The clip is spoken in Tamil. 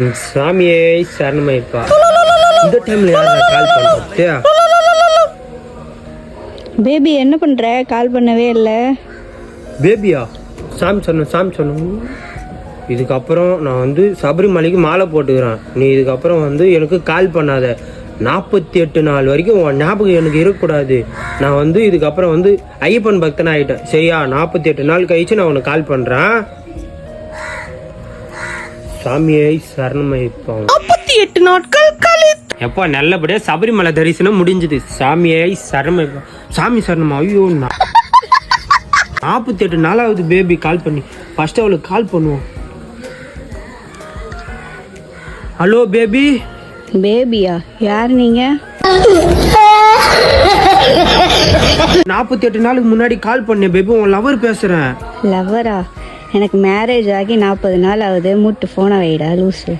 சாமியே சரணமைப்பா. இந்த டைம்ல யாரா கால் பண்றது? பேபி என்ன பண்ற? கால் பண்ணவே இல்லை. பேபியா? சாமி சொன்ன இதுக்கப்புறம் நான் வந்து சபரிமலைக்கு மாலை போட்டுக்கிறேன். நீ இதுக்கப்புறம் வந்து எனக்கு கால் பண்ணாத. 48 நாள் வரைக்கும் உன் ஞாபகம் எனக்கு இருக்கக்கூடாது. நான் வந்து இதுக்கப்புறம் வந்து ஐயப்பன் பக்தன் ஆகிட்டேன். சரியா? 48 நாள் கழிச்சு நான் உனக்கு கால் பண்ணுறேன். சாமியை சரணமைப்பான். 48 நாட்கள் கழித்து எப்போ நல்லபடியாக சபரிமலை தரிசனம் முடிஞ்சது. சாமியை சரணமைப்பான். சாமி சரணமா? ஐயோ, 48 நாளாவது பேபி கால் பண்ணி. ஃபர்ஸ்ட் அவளுக்கு கால் பண்ணுவோம். Hello baby. பேபியா? யார் நீங்க? 48 நாளுக்கு முன்னாடி கால் பண்ணேன் பேபி. உன் லவர் பேசுறேன். லவ்வரா? எனக்கு மேரேஜ் ஆகி 40 நாள் ஆகுது. மூட்டு போனை வைடா லூசு.